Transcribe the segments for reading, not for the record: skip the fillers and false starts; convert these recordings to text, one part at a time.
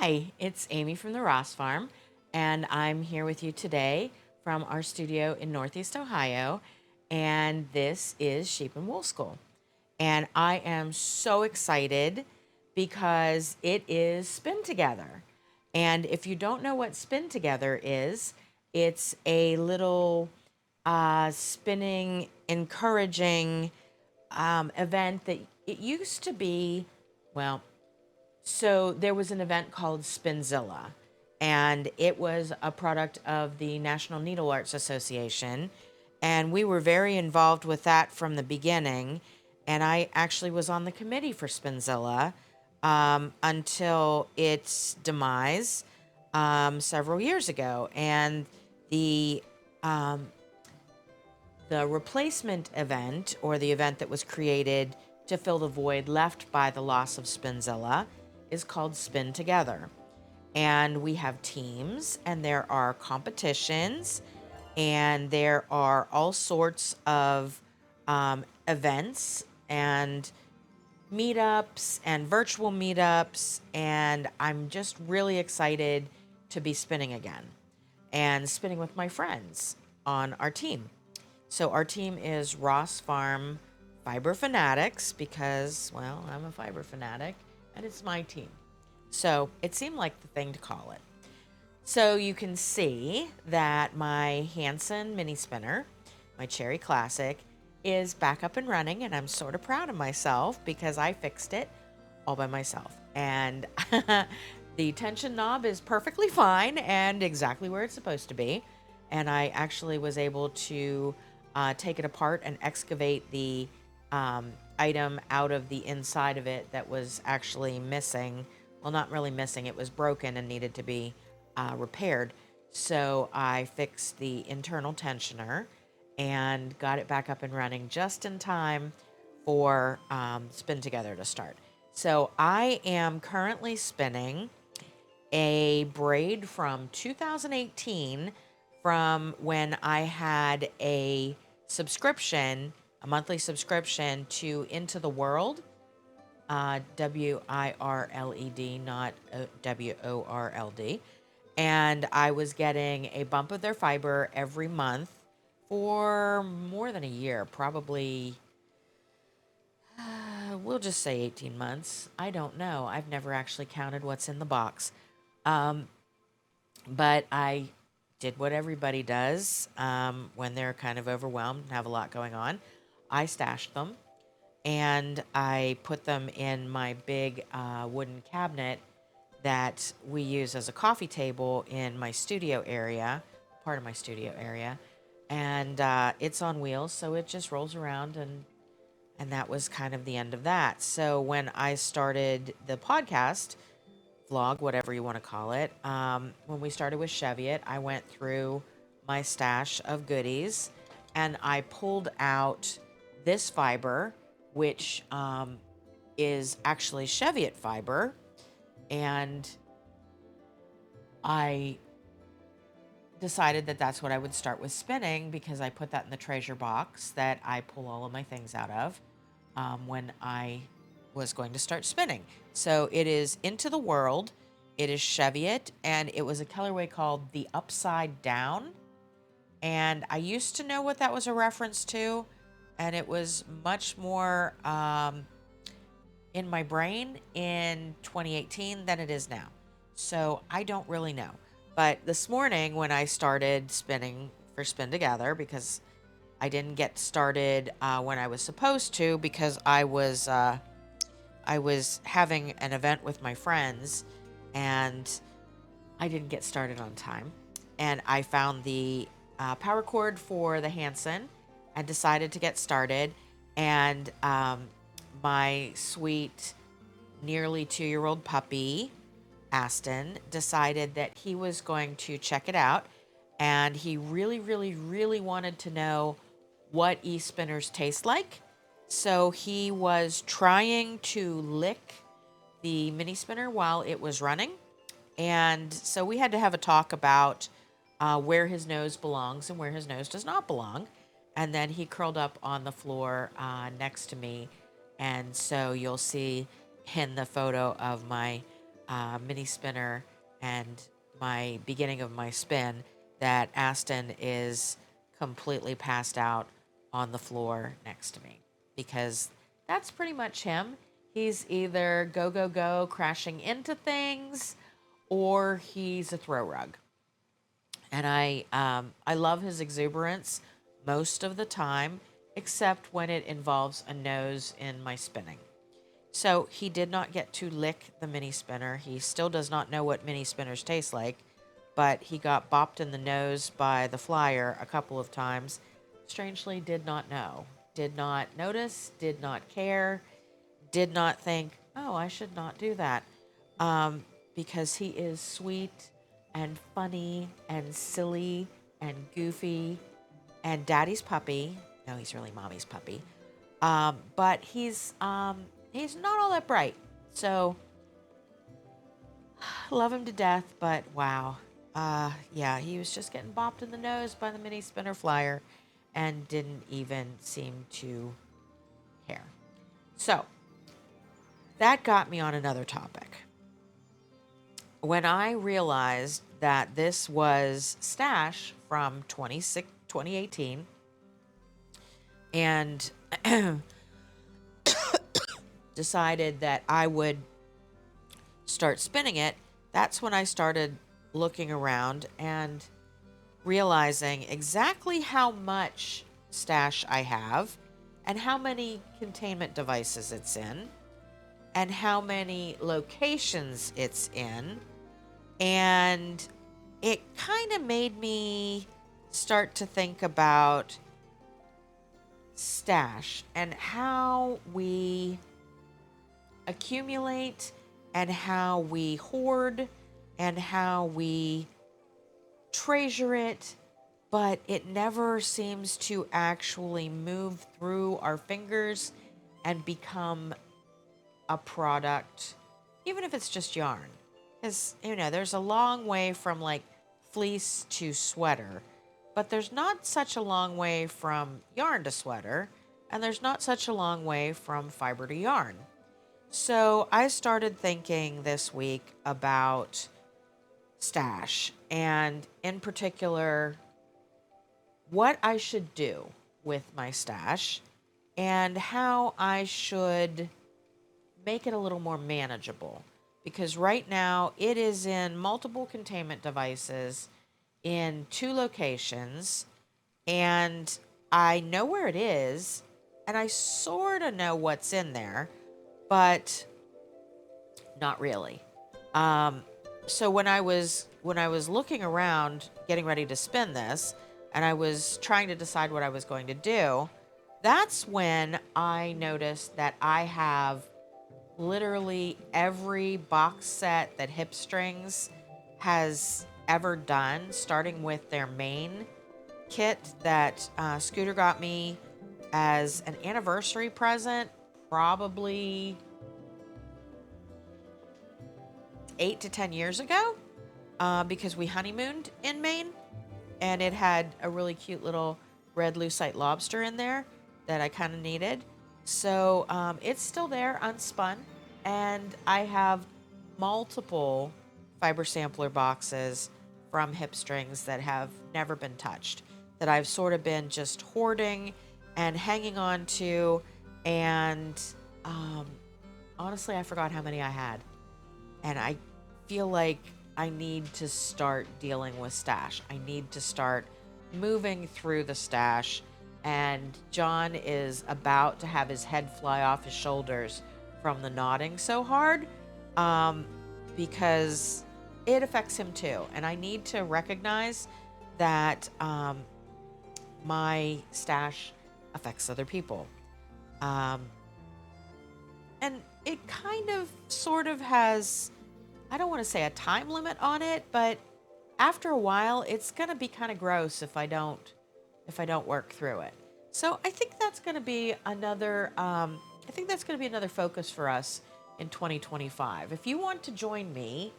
Hi, it's Amy from the Ross Farm, and I'm here with you today from our studio in Northeast Ohio. And this is Sheep and Wool School. And I am so excited because it is Spin Together. And if you don't know what Spin Together is, it's a little spinning, encouraging event that it used to be, well, so there was an event called Spinzilla, and it was a product of the National Needle Arts Association, and we were very involved with that from the beginning. And I actually was on the committee for Spinzilla until its demise several years ago. And the um, the replacement event, or the event that was created to fill the void left by the loss of Spinzilla, is called Spin Together. And we have teams, and there are competitions, and there are all sorts of events and meetups and virtual meetups. And I'm just really excited to be spinning again and spinning with my friends on our team. So our team is Ross Farm Fiber Fanatics because, well, I'm a fiber fanatic and it's my team. So it seemed like the thing to call it. So you can see that my Hansen mini spinner, my Cherry Classic, is back up and running, and I'm sort of proud of myself because I fixed it all by myself. And the tension knob is perfectly fine and exactly where it's supposed to be. And I actually was able to take it apart and excavate the item out of the inside of it that was actually missing. Well, not really missing, it was broken and needed to be repaired. So I fixed the internal tensioner and got it back up and running just in time for Spin Together to start. So I am currently spinning a braid from 2018, from when I had a subscription, a monthly subscription to Into the Whirled, WIRLED, not WORLD. And I was getting a bump of their fiber every month for more than a year, probably, we'll just say 18 months. I don't know. I've never actually counted what's in the box. But I did what everybody does when they're kind of overwhelmed and have a lot going on. I stashed them and I put them in my big wooden cabinet that we use as a coffee table in my studio area, part of my studio area. And it's on wheels, so it just rolls around, and that was kind of the end of that. So when I started the podcast, vlog, whatever you want to call it, when we started with Cheviot, I went through my stash of goodies and I pulled out this fiber, which is actually Cheviot fiber. And I decided that that's what I would start with spinning, because I put that in the treasure box that I pull all of my things out of when I was going to start spinning. So it is Into the Whirled. It is Cheviot, and it was a colorway called the Upside Down. And I used to know what that was a reference to, and it was much more in my brain in 2018 than it is now. So I don't really know. But this morning when I started spinning for Spin Together, because I didn't get started when I was supposed to, because I was having an event with my friends and I didn't get started on time. And I found the power cord for the Hansen and decided to get started. And my sweet, nearly 2-year-old puppy, Aston, decided that he was going to check it out. And he really, really, really wanted to know what e-spinners taste like. So he was trying to lick the mini spinner while it was running. And so we had to have a talk about where his nose belongs and where his nose does not belong. And then he curled up on the floor next to me. And so you'll see in the photo of my mini spinner and my beginning of my spin that Aston is completely passed out on the floor next to me, because that's pretty much him. He's either go, go, go, crashing into things, or he's a throw rug. And I love his exuberance most of the time, except when it involves a nose in my spinning. So he did not get to lick the mini spinner. He still does not know what mini spinners taste like, but he got bopped in the nose by the flyer a couple of times. Strangely, did not know, did not notice, did not care, did not think, oh, I should not do that. Because he is sweet and funny and silly and goofy and daddy's puppy. No, he's really mommy's puppy. But he's not all that bright. So love him to death, but wow. Yeah, he was just getting bopped in the nose by the mini spinner flyer and didn't even seem to care. So that got me on another topic. When I realized that this was Stash from 2018 and decided that I would start spinning it, that's when I started looking around and realizing exactly how much stash I have and how many containment devices it's in and how many locations it's in. And it kind of made me start to think about stash and how we accumulate and how we hoard and how we treasure it, but it never seems to actually move through our fingers and become a product, even if it's just yarn. Because, there's a long way from like fleece to sweater, but there's not such a long way from yarn to sweater, and there's not such a long way from fiber to yarn. So I started thinking this week about stash, and in particular, what I should do with my stash and how I should make it a little more manageable. Because right now it is in multiple containment devices in 2 locations, and I know where it is, and I sort of know what's in there, but not really. So when I was looking around, getting ready to spin this, and I was trying to decide what I was going to do, that's when I noticed that I have literally every box set that Hip Strings has ever done, starting with their main kit that Scooter got me as an anniversary present, probably 8 to 10 years ago, because we honeymooned in Maine, and it had a really cute little red lucite lobster in there that I kind of needed. So it's still there, unspun, and I have multiple fiber sampler boxes from Hip Strings that have never been touched, that I've sort of been just hoarding and hanging on to, and honestly, I forgot how many I had. And I feel like I need to start dealing with stash. I need to start moving through the stash. And John is about to have his head fly off his shoulders from the knotting so hard, because it affects him too. And I need to recognize that my stash affects other people. And it kind of sort of has, I don't want to say a time limit on it, but after a while it's going to be kind of gross if I don't work through it. So I think that's going to be another focus for us in 2025. If you want to join me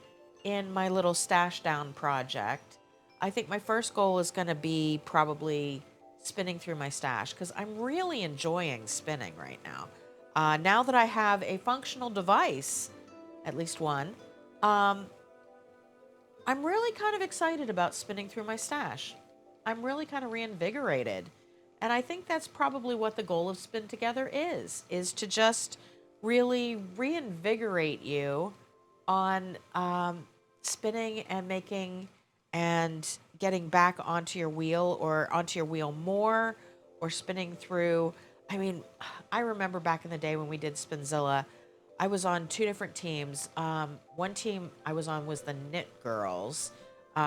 in my little stash down project, I think my first goal is going to be probably spinning through my stash, because I'm really enjoying spinning right now. Now that I have a functional device, at least one, Um, I'm really kind of excited about spinning through my stash. I'm really kind of reinvigorated. And I think that's probably what the goal of Spin Together is to just really reinvigorate you on spinning and making and getting back onto your wheel or onto your wheel more or spinning through. I mean, I remember back in the day when we did Spinzilla, I was on two different teams. One team I was on was the Knit Girls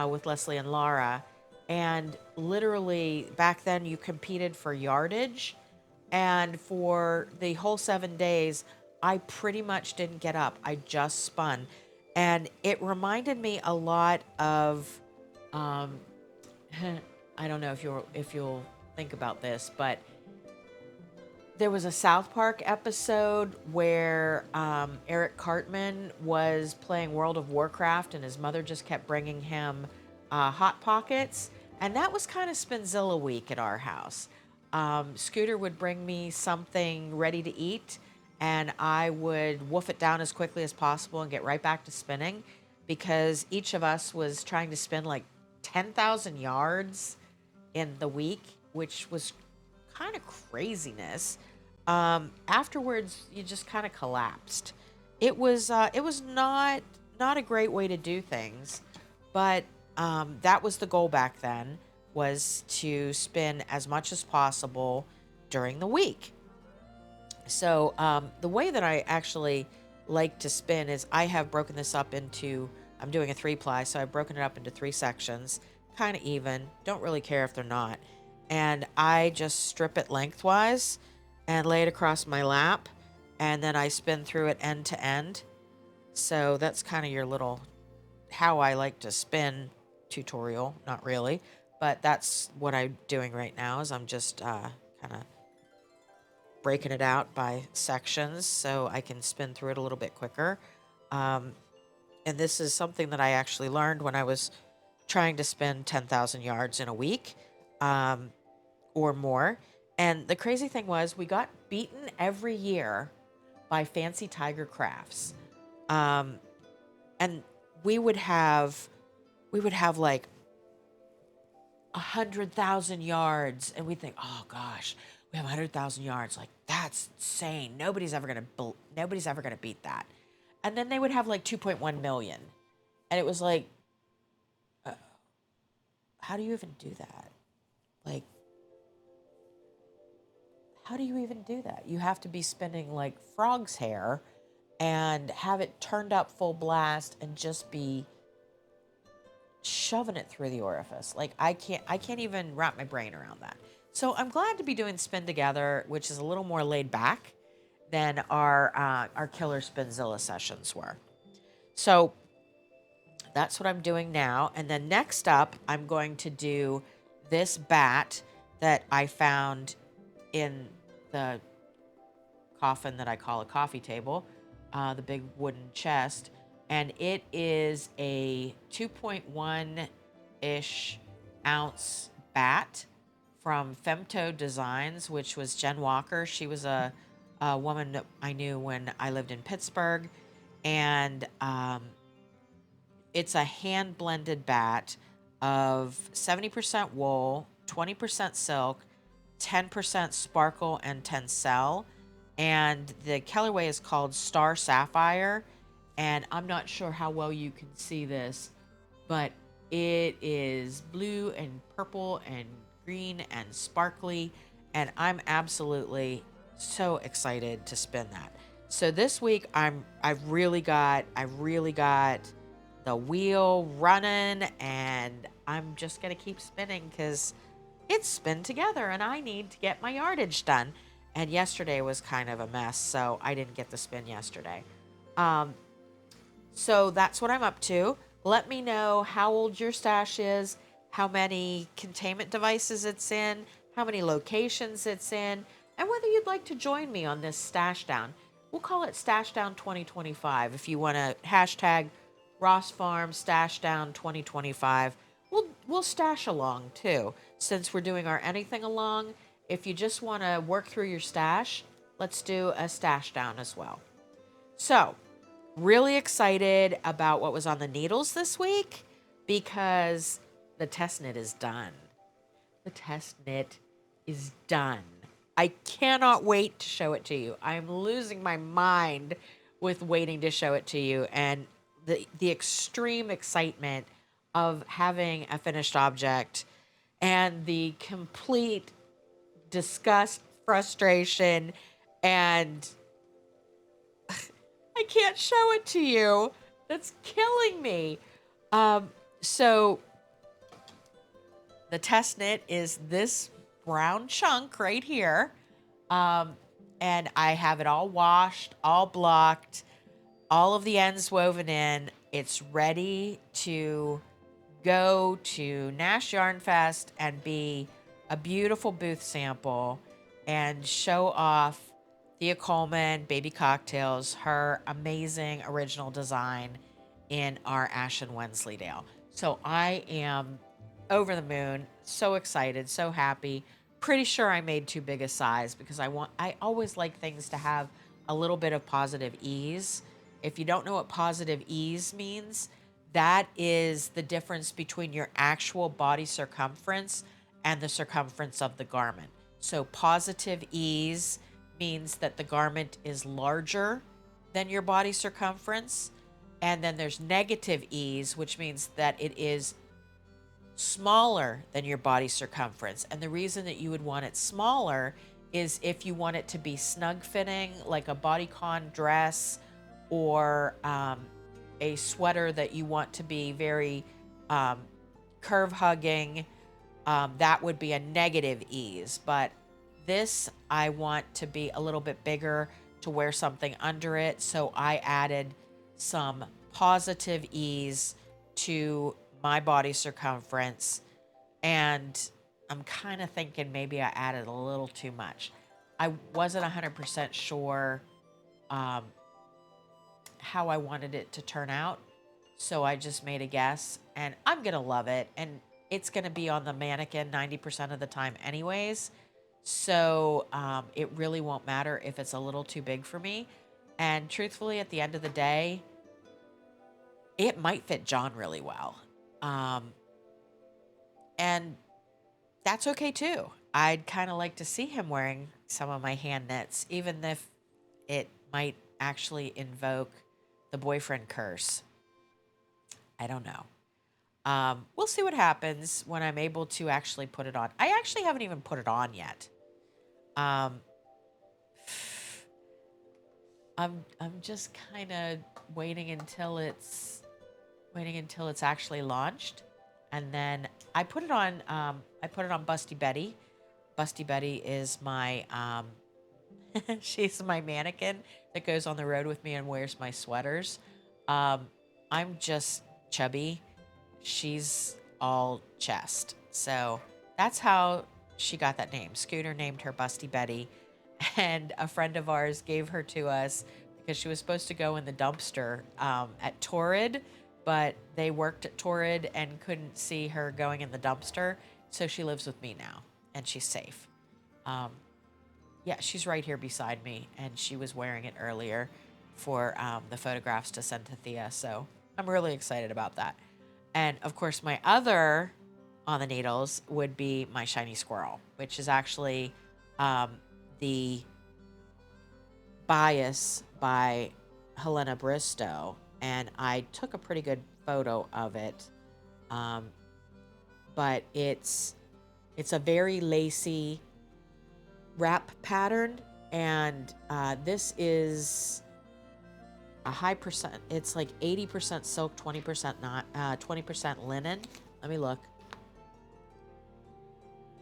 with Leslie and Laura. And literally back then you competed for yardage. And for the whole 7 days, I pretty much didn't get up. I just spun. And it reminded me a lot of um, I don't know if you'll think about this, but there was a South Park episode where Eric Cartman was playing World of Warcraft, and his mother just kept bringing him Hot Pockets, and that was kind of Spinzilla week at our house. Scooter would bring me something ready to eat, and I would wolf it down as quickly as possible and get right back to spinning because each of us was trying to spin like 10,000 yards in the week, which was kind of craziness. Afterwards, you just kind of collapsed. It was not a great way to do things, but that was the goal back then, was to spin as much as possible during the week. So the way that I actually like to spin is I have broken this up into, I'm doing a 3-ply, so I've broken it up into 3 sections, kind of even. Don't really care if they're not. And I just strip it lengthwise and lay it across my lap, and then I spin through it end to end. So that's kind of your little how I like to spin tutorial. Not really, but that's what I'm doing right now. Is I'm just kind of breaking it out by sections so I can spin through it a little bit quicker. Um, and this is something that I actually learned when I was trying to spin 10,000 yards in a week or more. And the crazy thing was, we got beaten every year by Fancy Tiger Crafts. Um, and we would have like 100,000 yards, and we think, oh gosh, we have 100,000 yards. Like, that's insane. Nobody's ever gonna beat that. And then they would have like 2.1 million, and it was like, how do you even do that? Like, how do you even do that? You have to be spinning like frog's hair and have it turned up full blast and just be shoving it through the orifice. Like, I can't even wrap my brain around that. So I'm glad to be doing Spin Together, which is a little more laid back than our killer Spinzilla sessions were. So that's what I'm doing now. And then next up, I'm going to do this bat that I found in the coffin that I call a coffee table, the big wooden chest. And it is a 2.1 ish ounce bat from Femto Designs, which was Jen Walker. She was a woman that I knew when I lived in Pittsburgh. And it's a hand blended bat of 70% wool, 20% silk, 10% sparkle, and tencel. And the colorway is called Star Sapphire. And I'm not sure how well you can see this, but it is blue and purple and green and sparkly. And I'm absolutely so excited to spin that. So this week I've really got the wheel running, and I'm just gonna keep spinning because it's Spin Together and I need to get my yardage done. And yesterday was kind of a mess, so I didn't get to spin yesterday. Um, so that's what I'm up to. Let me know how old your stash is, how many containment devices it's in, how many locations it's in, and whether you'd like to join me on this stash down. We'll call it Stash Down 2025 if you want to hashtag Ross Farm Stash Down 2025. We'll stash along too, since we're doing our anything along. If you just want to work through your stash, let's do a stash down as well. So Really excited about what was on the needles this week because the test knit is done. The test knit is done. I cannot wait to show it to you. I'm losing my mind with waiting to show it to you, and the extreme excitement of having a finished object and the complete disgust, frustration, and I can't show it to you. That's killing me. So the test knit is this brown chunk right here. Um, and I have it all washed, all blocked, all of the ends woven in. It's ready to go to Nash Yarn Fest and be a beautiful booth sample and show off Thea Colman Baby Cocktails, her amazing original design in our Ashen Wensleydale. So I am over the moon, so excited, so happy. Pretty sure I made too big a size because I always like things to have a little bit of positive ease. If you don't know what positive ease means, that is the difference between your actual body circumference and the circumference of the garment. So positive ease means that the garment is larger than your body circumference. And then there's negative ease, which means that it is smaller than your body circumference. And the reason that you would want it smaller is if you want it to be snug fitting, like a bodycon dress or a sweater that you want to be very curve hugging, that would be a negative ease. But this I want to be a little bit bigger to wear something under it. So I added some positive ease to my body circumference. And I'm kind of thinking maybe I added a little too much. I wasn't 100% sure how I wanted it to turn out. So I just made a guess, and I'm going to love it. And it's going to be on the mannequin 90% of the time, anyways. So it really won't matter if it's a little too big for me. And truthfully, at the end of the day, it might fit John really well. Um, and that's okay too. I'd kind of like to see him wearing some of my hand knits, even if it might actually invoke the boyfriend curse. I don't know. We'll see what happens when I'm able to actually put it on. I actually haven't even put it on yet. Um, I'm just kind of waiting until it's actually launched, and then I put it on. I put it on Busty Betty. Busty Betty is my she's my mannequin that goes on the road with me and wears my sweaters. Um, I'm just chubby. She's all chest. So that's how she got that name. Scooter named her Busty Betty, and a friend of ours gave her to us because she was supposed to go in the dumpster at Torrid, but they worked at Torrid and couldn't see her going in the dumpster. So she lives with me now, and she's safe. Um, yeah, she's right here beside me, and she was wearing it earlier for the photographs to send to Thea. So I'm really excited about that. And of course, my other on the needles would be my Shiny Squirrel, which is actually the bias by Helena Bristow. And I took a pretty good photo of it. Um, but it's a very lacy wrap pattern, and this is a high percent. It's like 80% silk, 20% not, 20% linen. Let me look.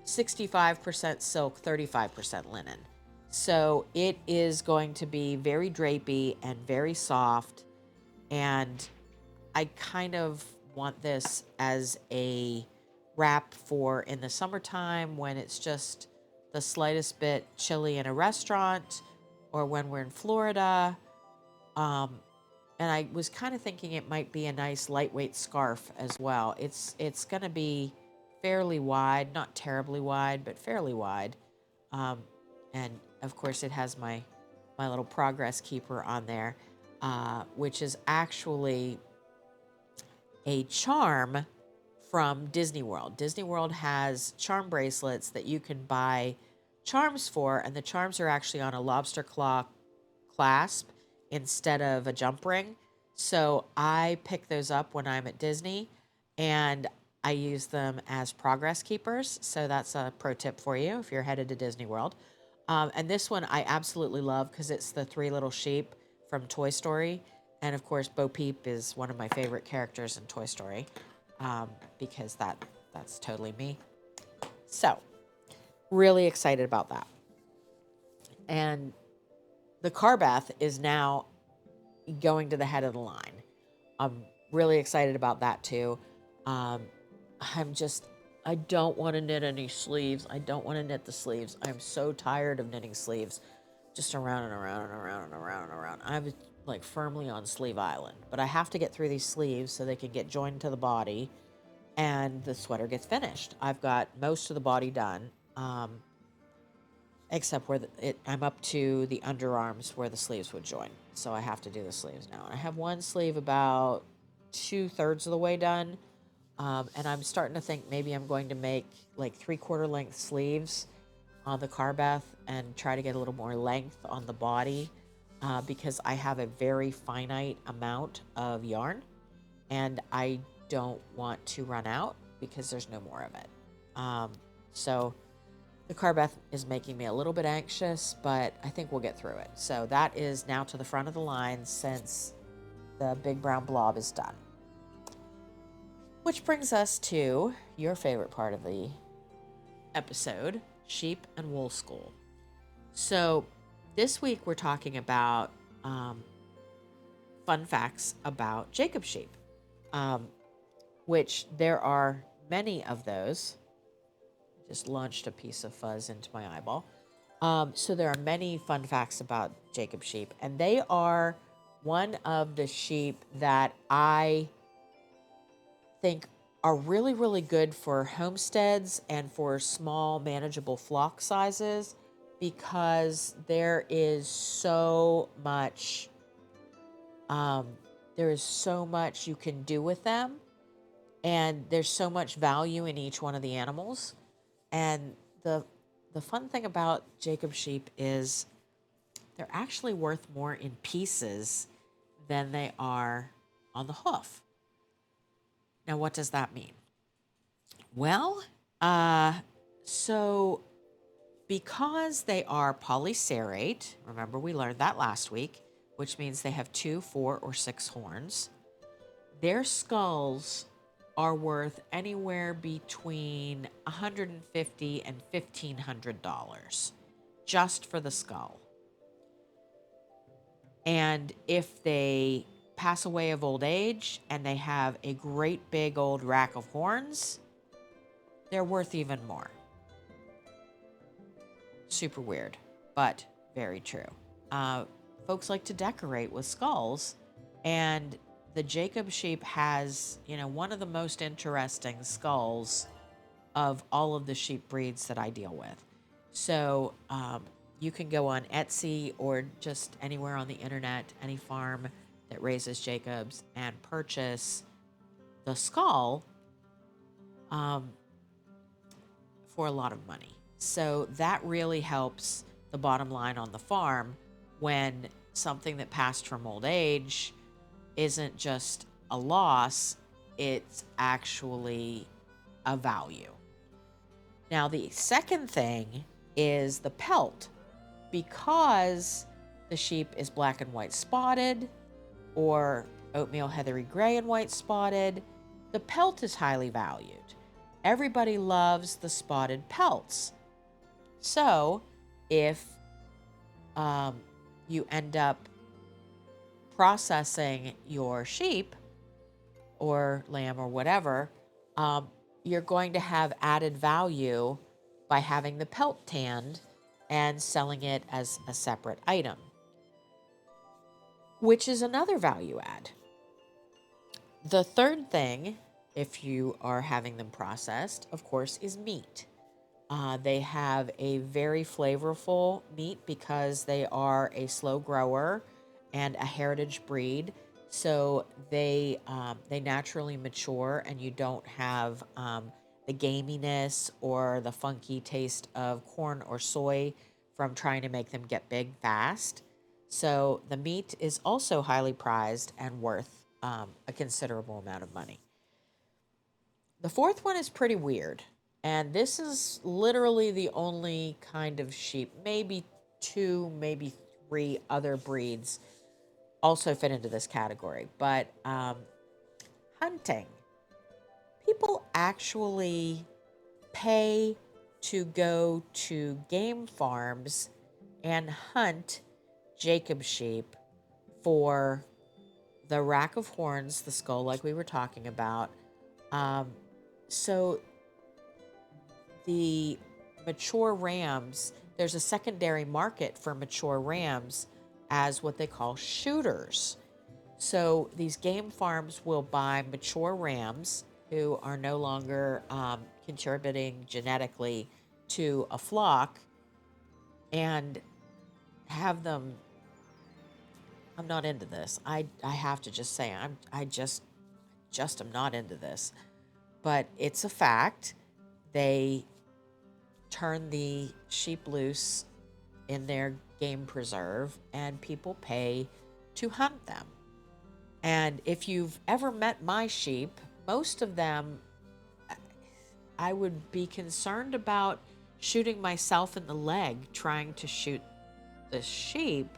65% silk, 35% linen. So it is going to be very drapey and very soft, and I kind of want this as a wrap for in the summertime when it's just the slightest bit chilly in a restaurant or when we're in Florida. And I was kind of thinking it might be a nice lightweight scarf as well. It's going to be fairly wide, not terribly wide, but fairly wide. And of course, it has my little progress keeper on there. which is actually a charm from Disney World. Disney World has charm bracelets that you can buy charms for, and the charms are actually on a lobster claw clasp instead of a jump ring. So I pick those up when I'm at Disney, and I use them as progress keepers. So that's a pro tip for you if you're headed to Disney World. And this one I absolutely love because it's the three little sheep from Toy Story. And of course, Bo Peep is one of my favorite characters in Toy Story, because that's totally me. So, really excited about that. And the Carbeth is now going to the head of the line. I'm really excited about that too. Um, I don't want to knit any sleeves. I don't want to knit the sleeves. I'm so tired of knitting sleeves, just around and around and around and around and around. I'm like firmly on Sleeve Island, but I have to get through these sleeves so they can get joined to the body and the sweater gets finished. I've got most of the body done, except where I'm up to the underarms where the sleeves would join. So I have to do the sleeves now. And I have one sleeve about 2/3 of the way done. And I'm starting to think maybe I'm going to make like 3/4 length sleeves on the Carbeth and try to get a little more length on the body, because I have a very finite amount of yarn and I don't want to run out because there's no more of it. So the Carbeth is making me a little bit anxious, but I think we'll get through it. So that is now to the front of the line since the big brown blob is done. Which brings us to your favorite part of the episode, sheep and wool school. So this week we're talking about fun facts about Jacob sheep, which there are many of those. I just launched a piece of fuzz into my eyeball. So there are many fun facts about Jacob sheep, and they are one of the sheep that I think are really, really good for homesteads and for small, manageable flock sizes, because there is so much you can do with them, and there's so much value in each one of the animals. And the fun thing about Jacob sheep is they're actually worth more in pieces than they are on the hoof. Now, what does that mean? Well, so because they are polycerate, remember we learned that last week, which means they have 2, 4, or 6 horns, their skulls are worth anywhere between $150 and $1,500 just for the skull. And if they pass away of old age and they have a great big old rack of horns, they're worth even more. Super weird, but very true. Folks like to decorate with skulls, and the Jacob sheep has, one of the most interesting skulls of all of the sheep breeds that I deal with. So you can go on Etsy or just anywhere on the internet, any farm that raises Jacobs, and purchase the skull for a lot of money. So that really helps the bottom line on the farm when something that passed from old age isn't just a loss, it's actually a value. Now, the second thing is the pelt. Because the sheep is black and white spotted, or oatmeal heathery gray and white spotted, the pelt is highly valued. Everybody loves the spotted pelts. So if you end up processing your sheep or lamb or whatever, you're going to have added value by having the pelt tanned and selling it as a separate item, which is another value add. The third thing, if you are having them processed, of course, is meat. They have a very flavorful meat because they are a slow grower and a heritage breed. So they naturally mature, and you don't have the gaminess or the funky taste of corn or soy from trying to make them get big fast. So the meat is also highly prized and worth a considerable amount of money. The fourth one is pretty weird. And this is literally the only kind of sheep, maybe two, maybe three other breeds also fit into this category. But hunting. People actually pay to go to game farms and hunt Jacob sheep for the rack of horns, the skull, like we were talking about. So the mature rams, there's a secondary market for mature rams as what they call shooters. So these game farms will buy mature rams who are no longer contributing genetically to a flock and have them. I'm not into this. I have to just say I just am not into this. But it's a fact. They turn the sheep loose in their game preserve, and people pay to hunt them. And if you've ever met my sheep, most of them, I would be concerned about shooting myself in the leg trying to shoot the sheep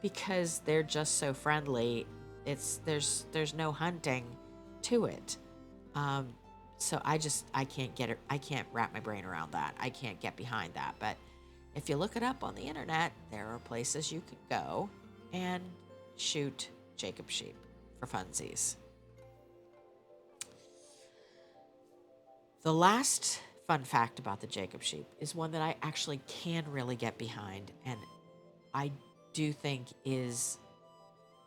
because they're just so friendly. There's no hunting to it. So I can't get it. I can't wrap my brain around that. I can't get behind that. But if you look it up on the internet, there are places you could go and shoot Jacob sheep for funsies. The last fun fact about the Jacob sheep is one that I actually can really get behind, and I do think is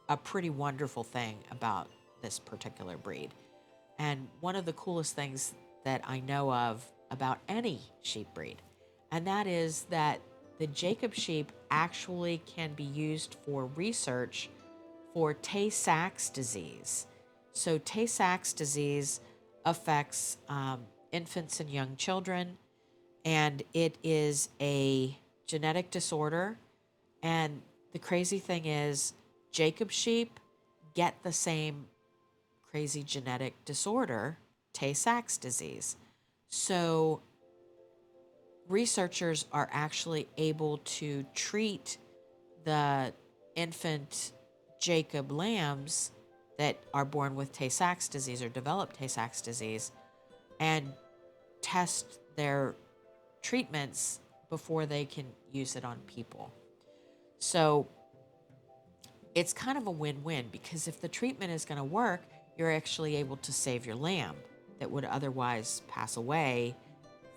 a pretty wonderful thing about this particular breed. And one of the coolest things that I know of about any sheep breed, and that is that the Jacob sheep actually can be used for research for Tay-Sachs disease. So Tay-Sachs disease affects infants and young children, and it is a genetic disorder. And the crazy thing is, Jacob sheep get the same crazy genetic disorder, Tay-Sachs disease. So researchers are actually able to treat the infant Jacob lambs that are born with Tay-Sachs disease or develop Tay-Sachs disease and test their treatments before they can use it on people. So it's kind of a win-win, because if the treatment is going to work, you're actually able to save your lamb that would otherwise pass away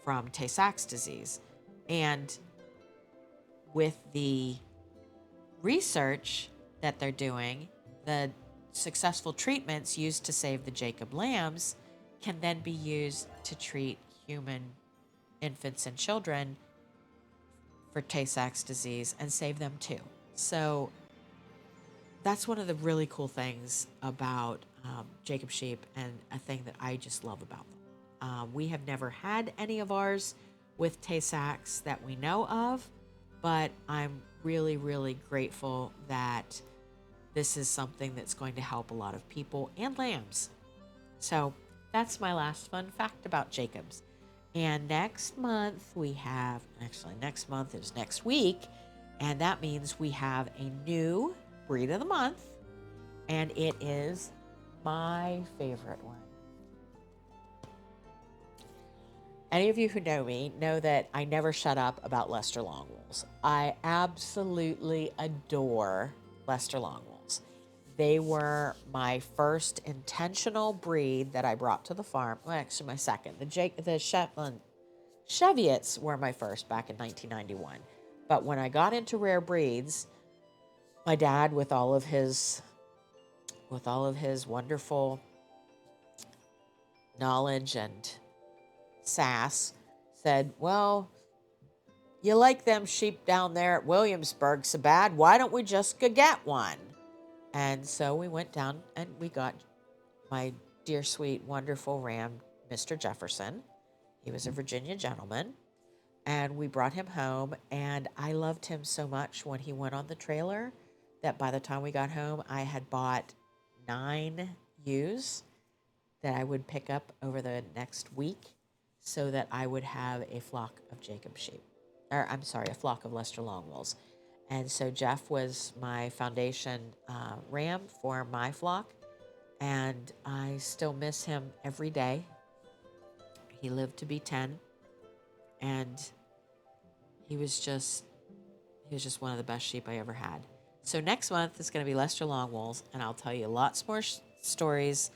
from Tay-Sachs disease. And with the research that they're doing, the successful treatments used to save the Jacob lambs can then be used to treat human infants and children for Tay-Sachs disease and save them too. So that's one of the really cool things about Jacob sheep, and a thing that I just love about them. We have never had any of ours with Tay-Sachs that we know of, but I'm really, really grateful that this is something that's going to help a lot of people and lambs. So that's my last fun fact about Jacobs. And next month next month is next week, and that means we have a new breed of the month, and it is my favorite one. Any of you who know me know that I never shut up about Leicester Longwools. I absolutely adore Leicester Longwools. They were my first intentional breed that I brought to the farm. Well, actually, my second. The Shetland Cheviots were my first back in 1991. But when I got into rare breeds, my dad, with all of his wonderful knowledge and sass, said, well, you like them sheep down there at Williamsburg so bad, why don't we just go get one? And so we went down and we got my dear, sweet, wonderful ram, Mr. Jefferson. He was a Virginia gentleman. And we brought him home. And I loved him so much when he went on the trailer that by the time we got home, I had bought 9 ewes that I would pick up over the next week so that I would have a flock of Jacob sheep. Or, I'm sorry, a flock of Leicester Longwolves. And so Jeff was my foundation ram for my flock. And I still miss him every day. He lived to be 10. And he was just one of the best sheep I ever had. So next month is going to be Leicester Longwolves, and I'll tell you lots more stories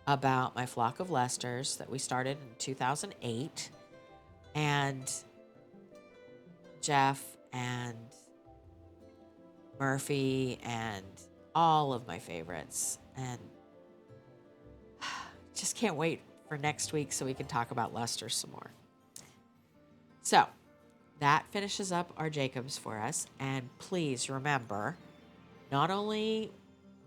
about my flock of Leicesters that we started in 2008, and Jeff and Murphy and all of my favorites. And just can't wait for next week so we can talk about Leicester some more. So that finishes up our Jacobs for us. And please remember, not only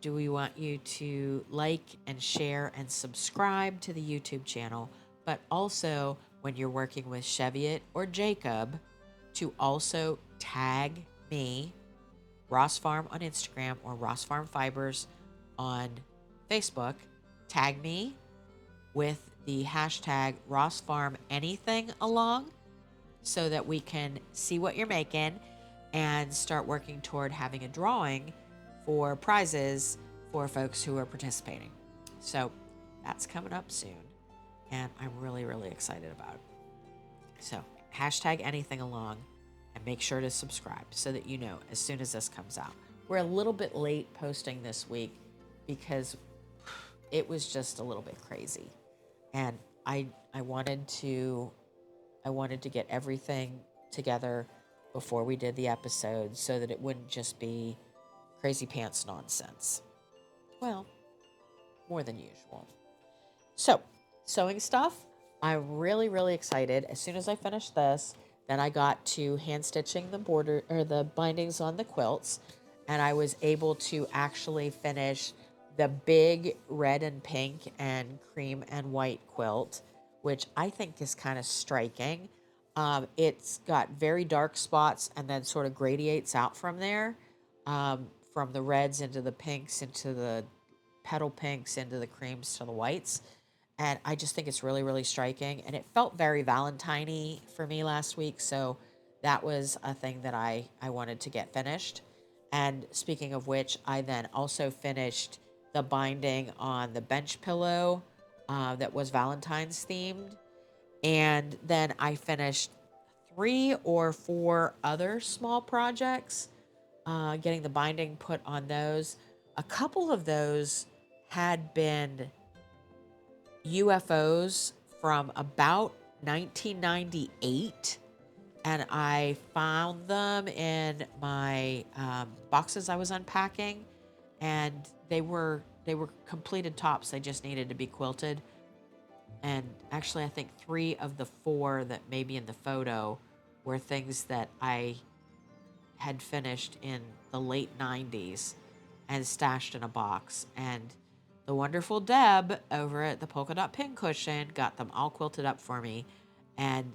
do we want you to like and share and subscribe to the YouTube channel, but also when you're working with Cheviot or Jacob, to also tag me, Ross Farm on Instagram or Ross Farm Fibers on Facebook. Tag me with the hashtag Ross Farm anything along so that we can see what you're making and start working toward having a drawing for prizes for folks who are participating. So that's coming up soon, and I'm really, really excited about it. So hashtag anything along and make sure to subscribe so that you know as soon as this comes out. We're a little bit late posting this week because it was just a little bit crazy. And I wanted to get everything together before we did the episode so that it wouldn't just be crazy pants nonsense. Well, more than usual. So, sewing stuff, I'm really, really excited. As soon as I finished this, then I got to hand stitching the border or the bindings on the quilts, and I was able to actually finish the big red and pink and cream and white quilt, which I think is kind of striking. It's got very dark spots and then sort of gradiates out from there, from the reds into the pinks, into the petal pinks, into the creams to the whites. And I just think it's really, really striking. And it felt very Valentine-y for me last week. So that was a thing that I wanted to get finished. And speaking of which, I then also finished the binding on the bench pillow that was Valentine's themed. And then I finished 3 or 4 other small projects, getting the binding put on those. A couple of those had been UFOs from about 1998, and I found them in my boxes I was unpacking, and they were completed tops. They just needed to be quilted. And actually, I think 3 of the 4 that may be in the photo were things that I had finished in the late 90s and stashed in a box. And the wonderful Deb over at the Polka Dot Pincushion got them all quilted up for me. And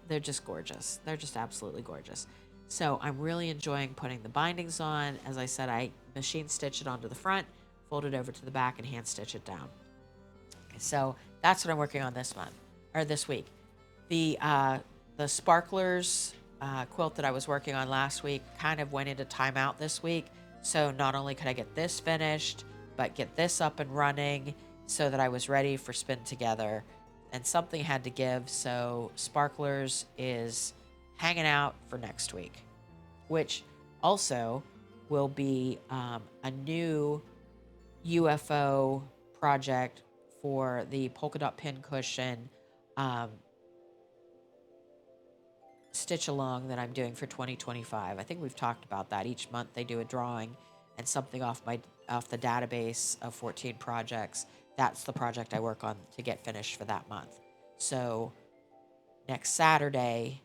they're just gorgeous. They're just absolutely gorgeous. So I'm really enjoying putting the bindings on. As I said, I machine stitch it onto the front, fold it over to the back, and hand stitch it down. So that's what I'm working on this month, or this week. The Sparklers quilt that I was working on last week kind of went into timeout this week. So not only could I get this finished, but get this up and running so that I was ready for Spin Together. And something had to give, so Sparklers is hanging out for next week, which also will be a new UFO project for the Polka Dot Pincushion stitch along that I'm doing for 2025. I think we've talked about that. Each month they do a drawing and something off the database of 14 projects. That's the project I work on to get finished for that month. So next Saturday,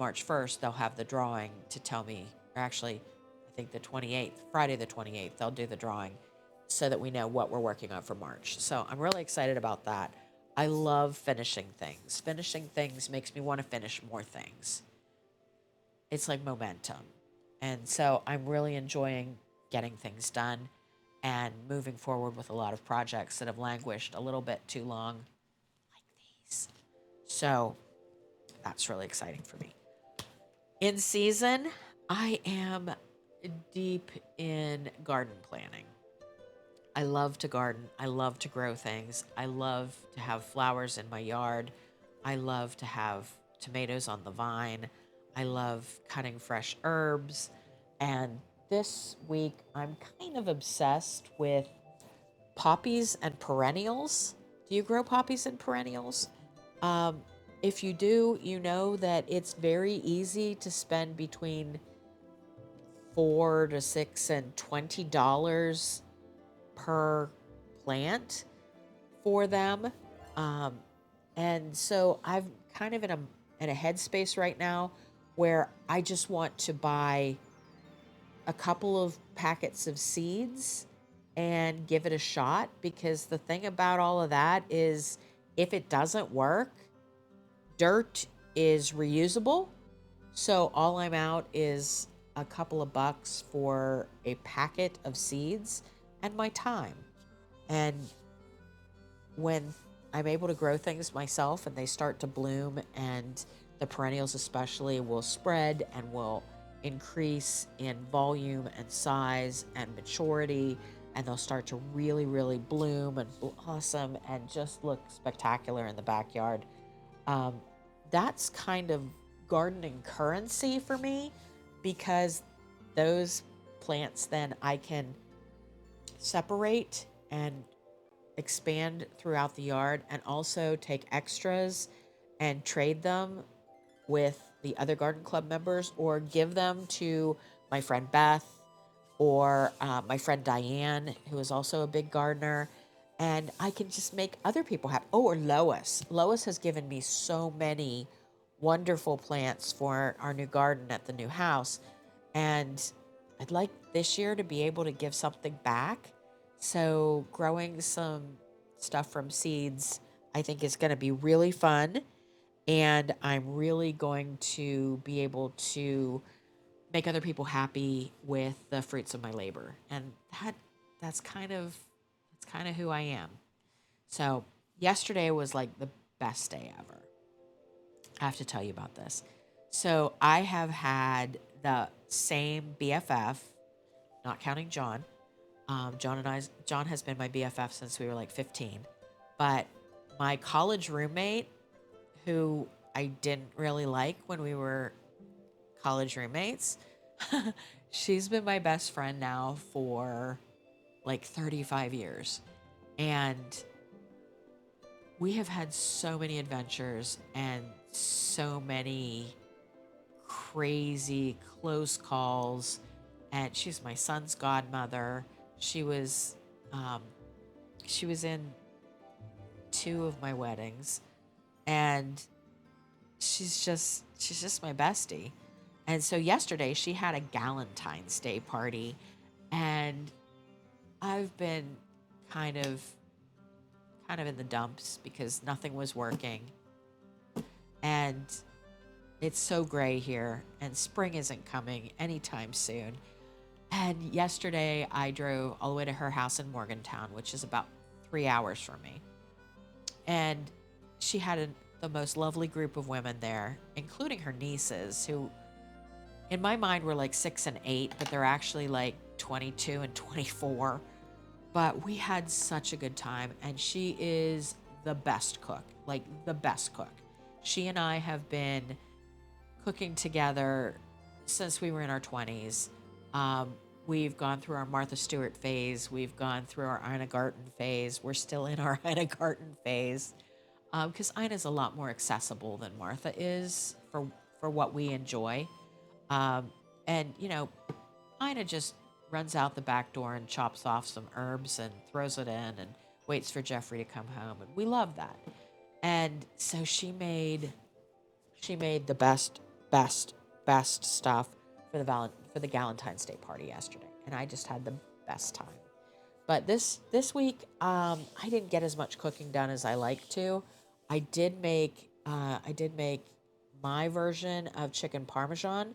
March 1st, they'll have the drawing to tell me, or actually, I think the 28th, Friday the 28th, they'll do the drawing so that we know what we're working on for March. So I'm really excited about that. I love finishing things. Finishing things makes me want to finish more things. It's like momentum. And so I'm really enjoying getting things done and moving forward with a lot of projects that have languished a little bit too long, like these. So that's really exciting for me. In season, I am deep in garden planning. I love to garden. I love to grow things. I love to have flowers in my yard. I love to have tomatoes on the vine. I love cutting fresh herbs. And this week, I'm kind of obsessed with poppies and perennials. Do you grow poppies and perennials? Um, if you do, you know that it's very easy to spend between $4 to $6 and $20 per plant for them. Um, and so I'm kind of in a headspace right now where I just want to buy a couple of packets of seeds and give it a shot, because the thing about all of that is if it doesn't work, dirt is reusable. So all I'm out is a couple of bucks for a packet of seeds and my time. And when I'm able to grow things myself and they start to bloom, and the perennials especially will spread and will increase in volume and size and maturity, and they'll start to really, really bloom and blossom and just look spectacular in the backyard. Um, that's kind of gardening currency for me, because those plants then I can separate and expand throughout the yard, and also take extras and trade them with the other garden club members, or give them to my friend Beth, or my friend Diane, who is also a big gardener. And I can just make other people happy. Oh, or Lois. Lois has given me so many wonderful plants for our new garden at the new house. And I'd like this year to be able to give something back. So growing some stuff from seeds, I think, is going to be really fun. And I'm really going to be able to make other people happy with the fruits of my labor. And that's kind of who I am. So yesterday was like the best day ever. I have to tell you about this. So I have had the same BFF, not counting John. John has been my BFF since we were like 15. But my college roommate, who I didn't really like when we were college roommates, she's been my best friend now for like 35 years. And we have had so many adventures and so many crazy close calls. And she's my son's godmother. She was um, she was in two of my weddings, and she's just my bestie. And so yesterday she had a Galentine's Day party, and I've been kind of in the dumps because nothing was working. And it's so gray here, and spring isn't coming anytime soon. And yesterday I drove all the way to her house in Morgantown, which is about 3 hours from me. And she had the most lovely group of women there, including her nieces, who in my mind were like 6 and 8, but they're actually like 22 and 24. But we had such a good time, and she is the best cook, like the best cook. She and I have been cooking together since we were in our 20s. We've gone through our Martha Stewart phase. We've gone through our Ina Garten phase. We're still in our Ina Garten phase, because Ina's a lot more accessible than Martha is for what we enjoy. Um, and, Ina just runs out the back door and chops off some herbs and throws it in and waits for Jeffrey to come home. And we love that. And so she made the best stuff for for the Galentine's Day party yesterday, and I just had the best time. But this week, I didn't get as much cooking done as I like to. I did make my version of chicken parmesan,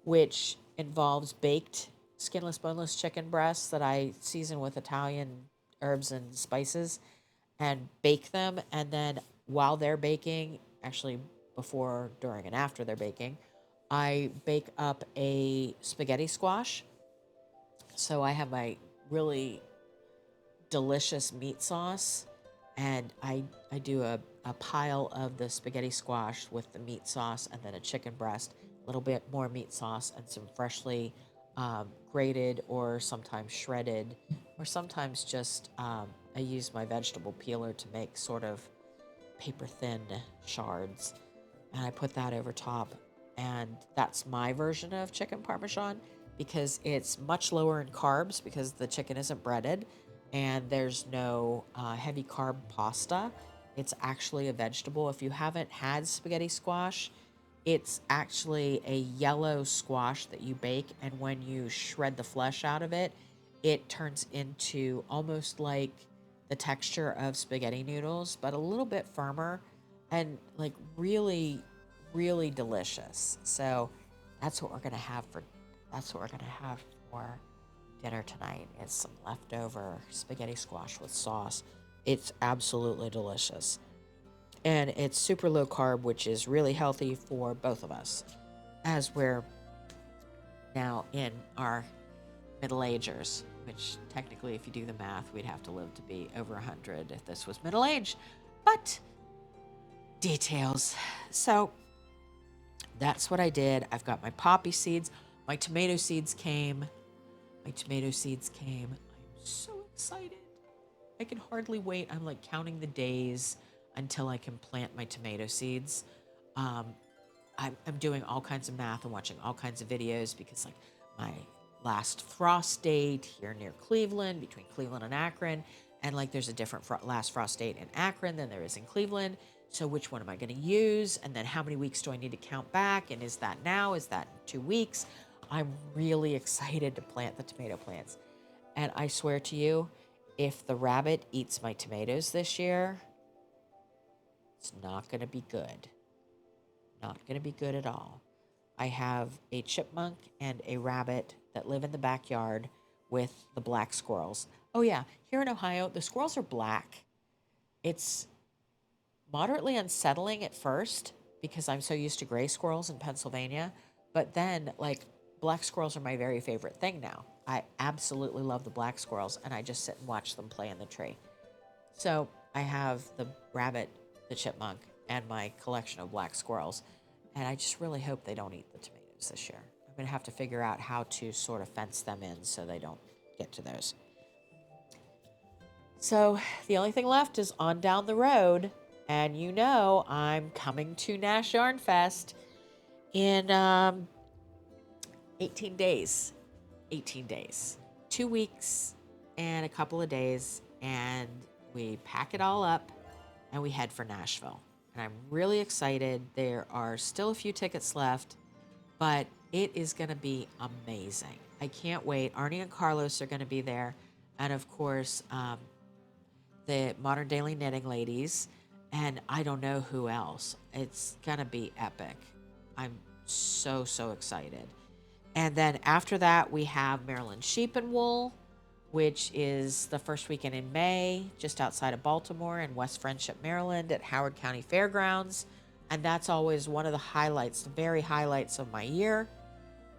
which involves baked skinless, boneless chicken breasts that I season with Italian herbs and spices and bake them. And then while they're baking, actually before, during, and after they're baking, I bake up a spaghetti squash. So I have my really delicious meat sauce, and I do a pile of the spaghetti squash with the meat sauce, and then a chicken breast, a little bit more meat sauce, and some freshly grated or sometimes shredded, or sometimes just I use my vegetable peeler to make sort of paper thin shards, and I put that over top. And that's my version of chicken parmesan because it's much lower in carbs because the chicken isn't breaded and there's no heavy carb pasta. It's actually a vegetable. If you haven't had spaghetti squash, it's actually a yellow squash that you bake, and when you shred the flesh out of it, it turns into almost like the texture of spaghetti noodles, but a little bit firmer and like really, really delicious. So that's what we're gonna have for that's what we're gonna have for dinner tonight. Is some leftover spaghetti squash with sauce. It's absolutely delicious. And it's super low carb, which is really healthy for both of us as we're now in our middle agers, which technically, if you do the math, we'd have to live to be over 100 if this was middle age. But details. So that's what I did. I've got my poppy seeds. My tomato seeds came. My tomato seeds came. I'm so excited. I can hardly wait. I'm like counting the days until I can plant my tomato seeds. Um, I'm doing all kinds of math and watching all kinds of videos because, like, my last frost date here near Cleveland, between Cleveland and Akron, and like there's a different last frost date in Akron than there is in Cleveland. So which one am I going to use? And then how many weeks do I need to count back? And is that now? Is that 2 weeks? I'm really excited to plant the tomato plants. And I swear to you, if the rabbit eats my tomatoes this year, it's not going to be good. Not going to be good at all. I have a chipmunk and a rabbit that live in the backyard with the black squirrels. Oh, yeah. Here in Ohio, the squirrels are black. It's moderately unsettling at first because I'm so used to gray squirrels in Pennsylvania. But then, like, black squirrels are my very favorite thing now. I absolutely love the black squirrels, and I just sit and watch them play in the tree. So I have the rabbit, the chipmunk, and my collection of black squirrels. And I just really hope they don't eat the tomatoes this year. I'm going to have to figure out how to sort of fence them in so they don't get to those. So the only thing left is on down the road. And you know I'm coming to Nash Yarn Fest in 18 days. 18 days. 2 weeks and a couple of days. And we pack it all up and we head for Nashville. And I'm really excited. There are still a few tickets left, but it is going to be amazing. I can't wait. Arnie and Carlos are going to be there. And of course, the Modern Daily Knitting ladies. And I don't know who else. It's going to be epic. I'm so, so excited. And then after that, we have Maryland Sheep and Wool, which is the first weekend in May, just outside of Baltimore in West Friendship, Maryland at Howard County Fairgrounds. And that's always one of the highlights, the very highlights of my year.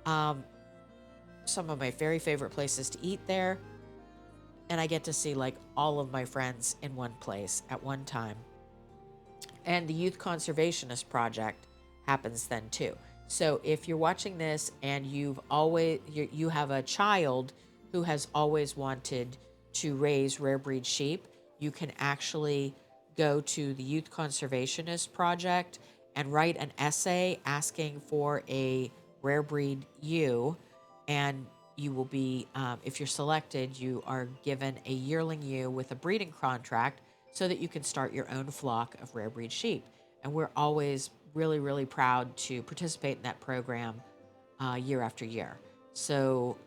Some of my very favorite places to eat there. And I get to see like all of my friends in one place at one time. And the Youth Conservationist Project happens then too. So if you're watching this and you have a child who has always wanted to raise rare breed sheep, you can actually go to the Youth Conservationist Project and write an essay asking for a rare breed ewe, and you will be, if you're selected, you are given a yearling ewe with a breeding contract so that you can start your own flock of rare breed sheep. And we're always really, really proud to participate in that program year after year. So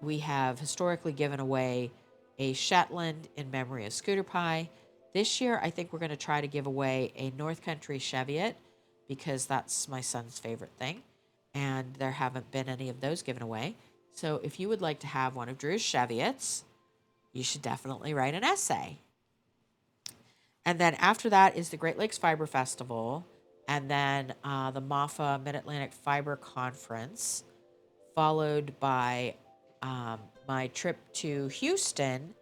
we have historically given away a Shetland in memory of Scooter Pie. This year, I think we're going to try to give away a North Country Cheviot because that's my son's favorite thing. And there haven't been any of those given away. So if you would like to have one of Drew's Cheviots, you should definitely write an essay. And then after that is the Great Lakes Fiber Festival, and then the MAFA Mid-Atlantic Fiber Conference, followed by my trip to Houston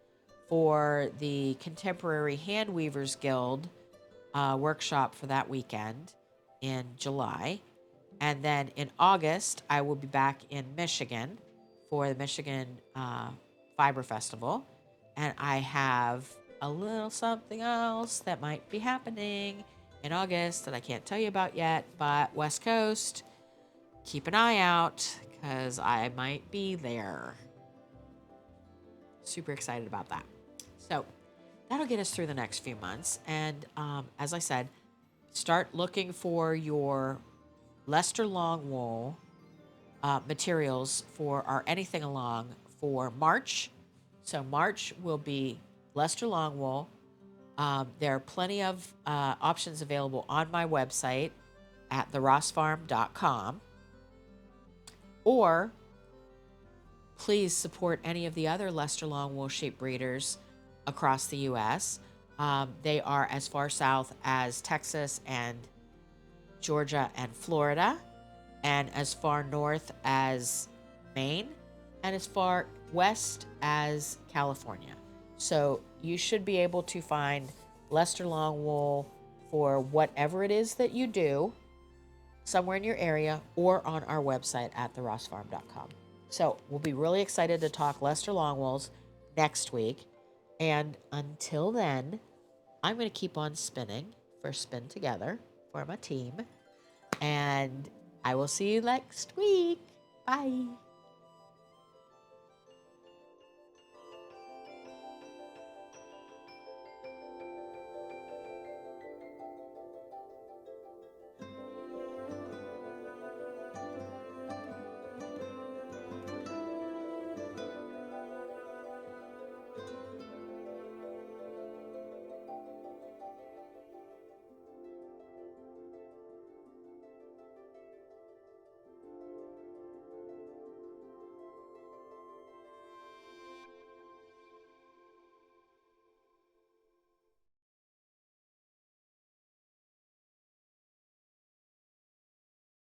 for the Contemporary Hand Weavers Guild workshop for that weekend in July. And then in August, I will be back in Michigan for the Michigan Fiber Festival. And I have a little something else that might be happening in August that I can't tell you about yet, but West Coast, keep an eye out because I might be there. Super excited about that. So that'll get us through the next few months. And as I said, start looking for your Leicester long wool materials for our anything along for March. So March will be Leicester long wool. There are plenty of options available on my website at therossfarm.com. Or please support any of the other Leicester long wool sheep breeders across the U.S. They are as far south as Texas and Georgia and Florida, and as far north as Maine, and as far west as California. So you should be able to find Leicester long wool for whatever it is that you do somewhere in your area or on our website at therossfarm.com. So we'll be really excited to talk Leicester long wools next week. And until then, I'm going to keep on spinning for Spin Together for my team. And I will see you next week. Bye.